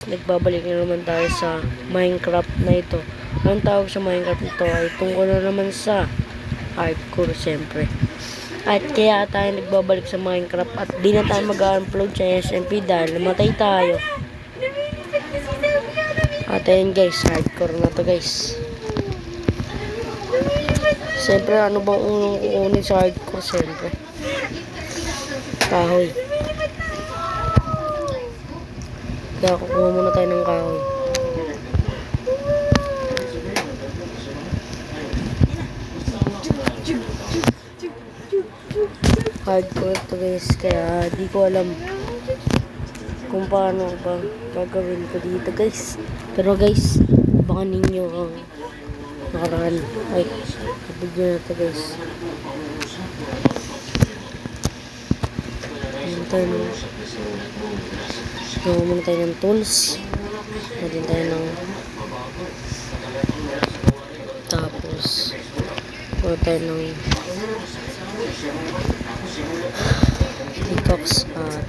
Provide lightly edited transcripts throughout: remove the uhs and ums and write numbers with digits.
Nagbabalik na naman tayo sa Minecraft na ito. Ang tawag sa Minecraft nito ay tungkol na naman sa hardcore siyempre. At kaya tayo nagbabalik sa Minecraft at di na tayo mag-upload sa SMP dahil namatay tayo. At ayun guys, hardcore na to guys. Siyempre ano bang unang kukunin sa hardcore siyempre? Kahoy. Kaya kukuha muna tayo ng kahoy. Hardcore to guys, kaya di ko alam kung paano ba gagawin ko dito guys. Pero guys, baka ninyo ang nakaraan. Ay, video na to guys. Gawa muna tayo ng tools. Natin tayo ng tapos gawa tayo ng pickaxe at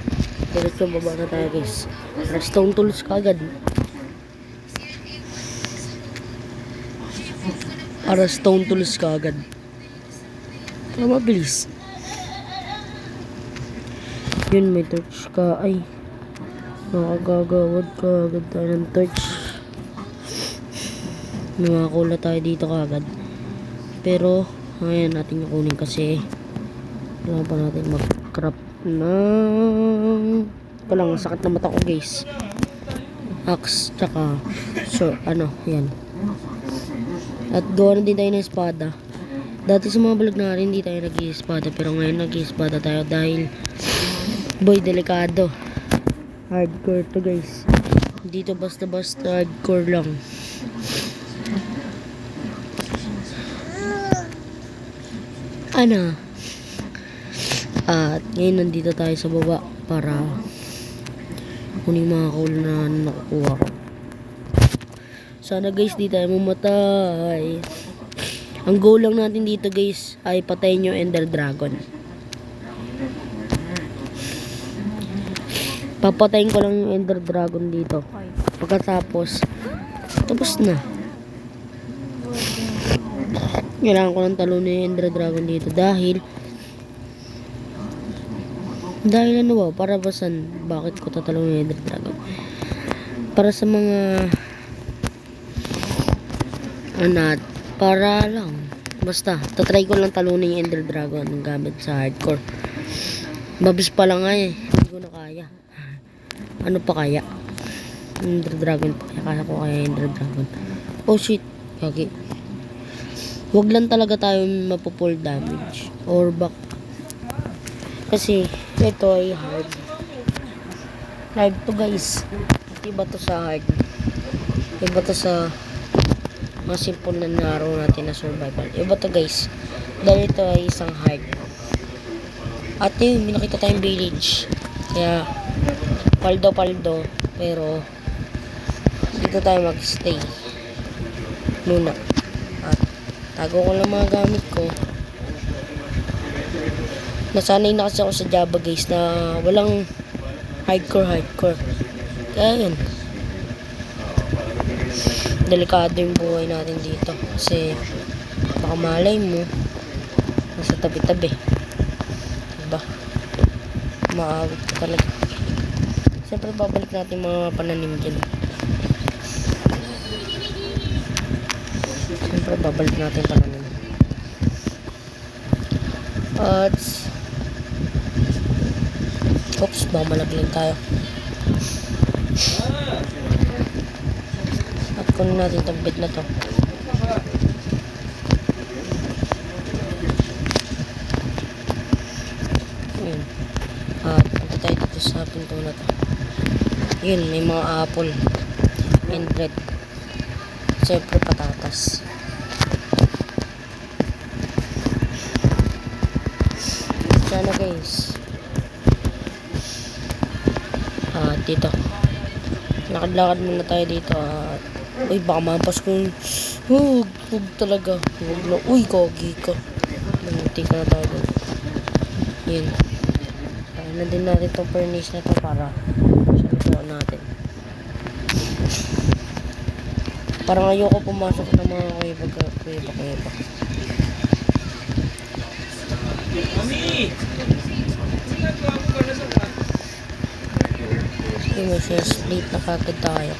diretso baba na tayo guys. Stone tools kagad. Para stone tools kagad. Kaya mabilis. Yun, may torch ka. Ay, nakagagawad ka agad tayo ng torch. Nakakula tayo dito kagad. Pero ngayon natin kukunin kasi kailangan pa natin mag-craft ng palang sakit na mata ko guys. Axe tsaka yan. At gawa na din tayo ng espada. Dati sa mga vlog na rin hindi tayo nag-i-espada, pero ngayon nag-i-espada tayo dahil boy, delikado. Hardcore to guys. Dito basta-basta hardcore lang. Ano? At ngayon nandito tayo sa baba para kunin mga kaul na nakukuha ko. Sana guys di tayo mamatay. Ang goal lang natin dito guys ay patayin yung Ender Dragon. Papatayin ko lang yung Ender Dragon dito. Pagkatapos tapos na. Kailangan ko ng talunin yung Ender Dragon dito dahil ano ba? Para basan bakit ko tatalon yung Ender Dragon? Para sa mga para lang. Basta, tatry ko lang talunin yung Ender Dragon ng gamit sa hardcore. Babis pa lang nga eh. Hindi ko na kaya. Ano pa kaya? Ender Dragon pa. Kaya ko kaya Ender Dragon. Oh shit. Okay. Huwag lang talaga tayo mapupull damage. Or back. Kasi, ito ay hard. Hard to guys. Iba to sa hard. Iba to sa mga simple na naro natin na survival. Iba to guys. Dahil ito ay isang hard. At yun, may nakita tayong village. Kaya, paldo. Pero, dito tayo mag-stay. Muna. At, tago ko lang mga gamit ko. Nasanay na kasi ako sa Java guys na walang hardcore. Kaya yun. Delikado yung buhay natin dito. Kasi baka malay mo nasa tabi-tabi. Diba? Maawit ka talaga. Siyempre babalik natin mga pananim dyan. Siyempre babalik natin pananim. At oops, baka malaglag tayo. At kunin natin itong bed na to. Yun. At punta tayo dito sa pinto na to. Yun, may mga apple and bread. Siyempre patatas. Sana guys. Dito. Lakad-lakad muna tayo dito. Uy, baka mampas ko. Huwag talaga. Huwag na. Uy, kogi ka. Namuti ka na tayo dun. Yun. Kaya na din natin itong furnace na to para sa lutuan natin. Parang ayoko pumasok ng mga kuweba. Sige, may share split na kagad tayo.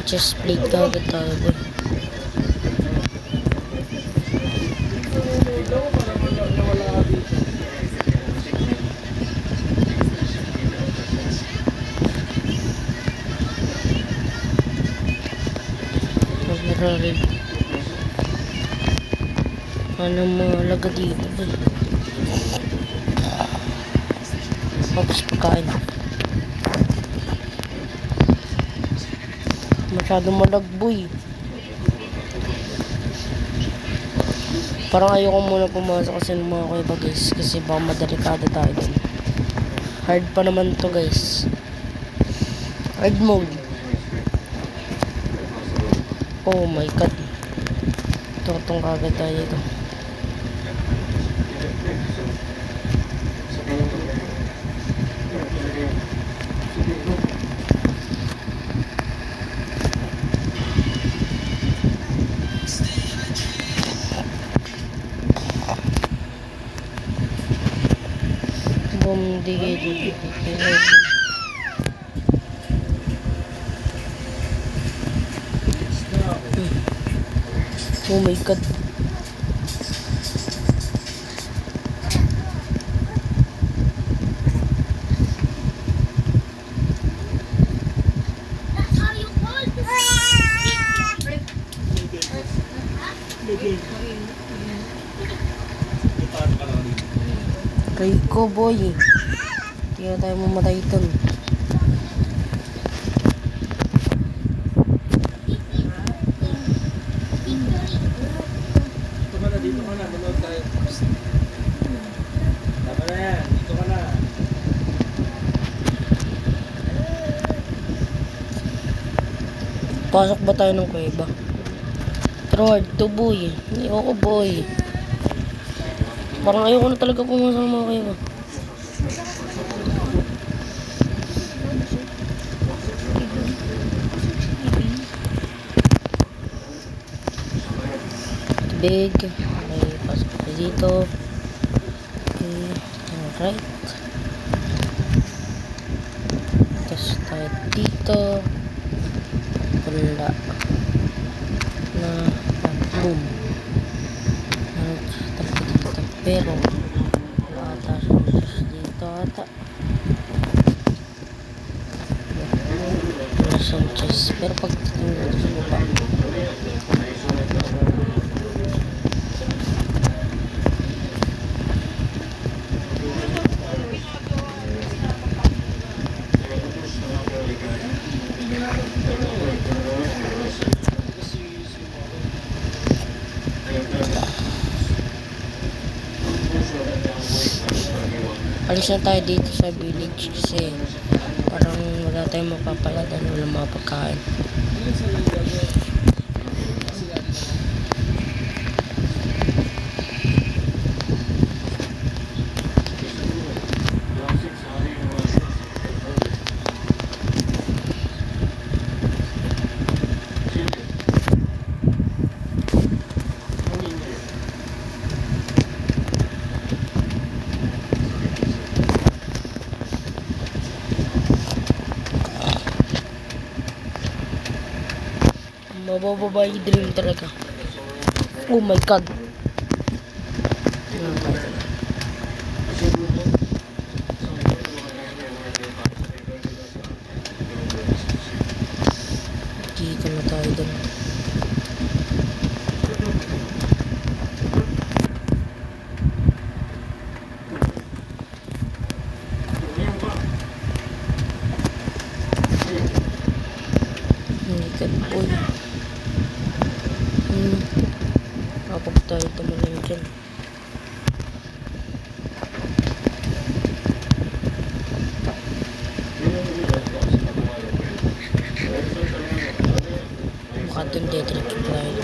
Just split kagad tayo, boy. Nararig. Ano malaga dito, boy? Tapos pagkain. Masyadong malagboy. Parang ayoko muna pumasok kasi ng mga kuweba, guys. Kasi baka madelikado tayo dun. Hard pa naman to, guys. Hard mode. Oh my god. Tutong kagad tayo dito. Digay. Oh my god. Rico boy. Hindi na tayo mamatay dun. Dito ka na, manood tayo. Tama na yan, dito ka na. Pasok ba tayo ng kuweba? Pero hard to, boy. Ayoko, boy. Parang ayoko na talaga pumasok ng mga kuweba. Big. Okay, pasok tayo dito. Okay, alright. Tapos tayo dito. Wala. Boom. Talaga dito. Pero, wala ata dito ata. Wala siyang chest. Pero pag tingin dito sa baba. Alis na tayo dito sa village kasi parang wala tayong mapapaladan, walang mga pagkain. Mabababa yung dream talaga. Oh my god. Dito na tayo dun. Boy. Kapag tayo tumalang dyan. Mukha dun dediretso tayo.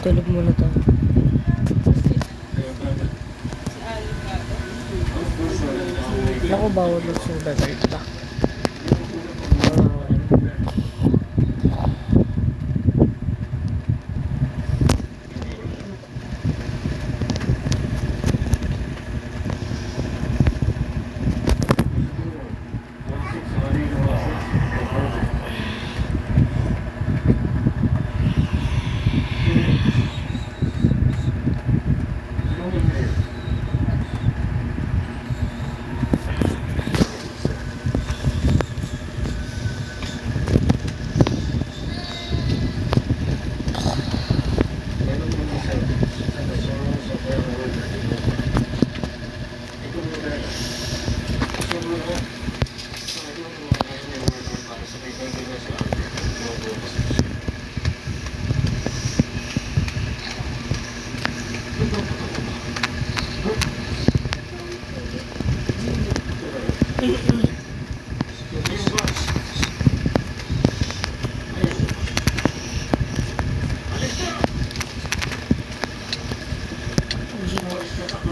Tulog muna tayo. Naku, bawal yung sugar ba?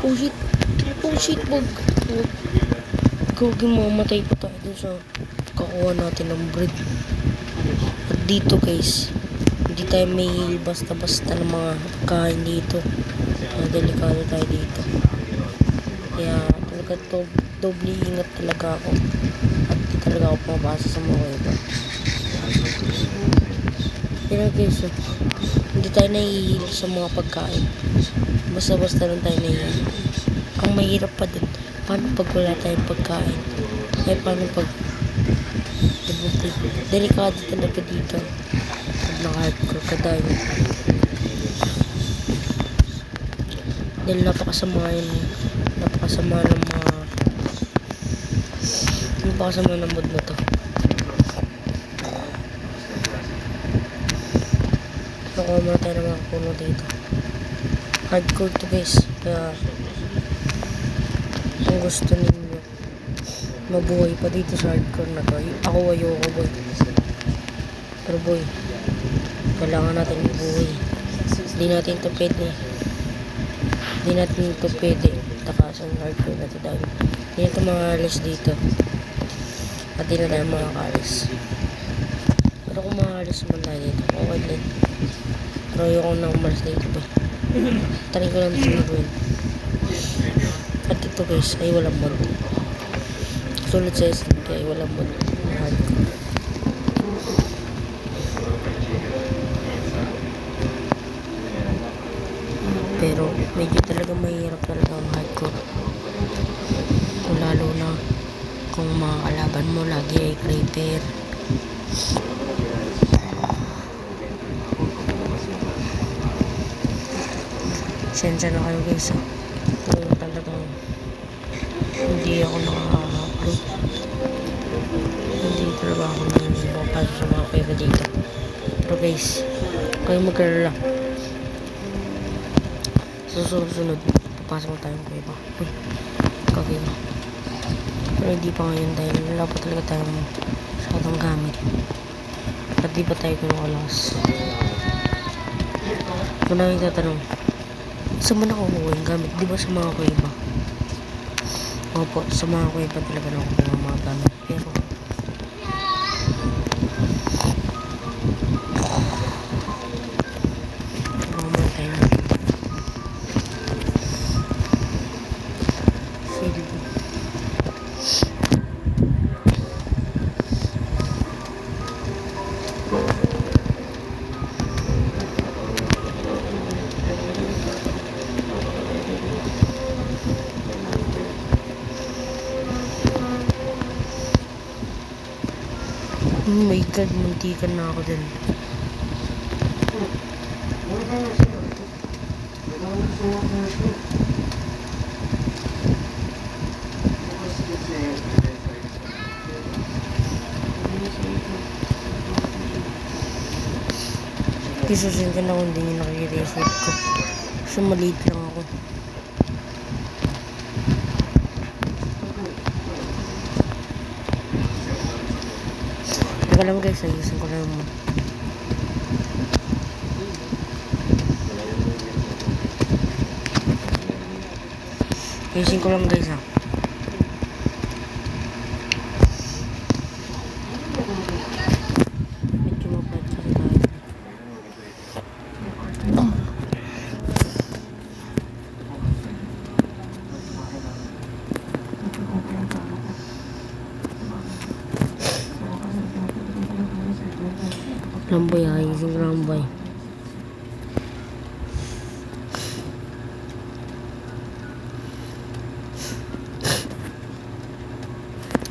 Oh shit. Oh shit, wag. Gawin, mamatay pa tayo dun sa kakuha natin ng bread. At dito guys, hindi tayo may basta-basta ng mga pagkain dito. Delikado tayo dito. Kaya talaga doble ingat talaga ako. At di talaga ako pumapasa sa mga iba. Pero guys, hindi tayo nahihil sa mga pagkain. Basta-basta lang tayo nahihil. Ang mahirap pa din, paano pag wala tayong pagkain? Ay paano pag delikado talaga dito. Pag naka-hardcore ka dahil napakasama ng mood na to. Nakuha muna tayo ng mga puno dito. Hardcore to guys, kaya kung gusto ninyo mabuhay pa dito sa hardcore na to, ako ayoko boy, pero boy, kailangan natin mabuhay. Hindi natin ito pwede takasan hardcore na to dahil hindi na ito mga alis dito at hindi na tayo makakalis. Pero kung makakalis man tayo dito, okay din, pero ayoko na umalis dito boy. Tarin ko lang tumigawin. At ito guys ay walang mod. Sulit sa SNK ay walang mod. Pero medyo talaga mahirap talaga ang hardcore. Kung lalo na kung mga kalaban mo lagi ay creeper. Sensya na kayo guys kung talagang hindi ako nakaka-upload, hindi talaga ako nakapasok sa mga kuweba dito. Pero guys, kayo magkalala, susunod papasok na tayong kuweba. Uy, kakiba. Pero hindi pa ngayon dahil wala pa talaga tayong masyadong gamit at di pa tayo kinukalakas. Kung na yung tatanong, saan mo nakukuha yung gamit? Di ba sa mga kuweba? Opo, sa mga kuweba talaga nakukuha mga gamit. Pero mga tayo oh my god, muntikan na ako din. Kisusin ko na kung hindi nyo nakikita yung sleep ko. So maliit lang ako. Teka lang guys, ayusin ko lang mo. Ayusin ko lang guys ha. Medyo mapatsa tayo. Lamboy, ayusin ko lamboy.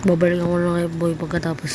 Babalikan ko lang kay boy pagkatapos.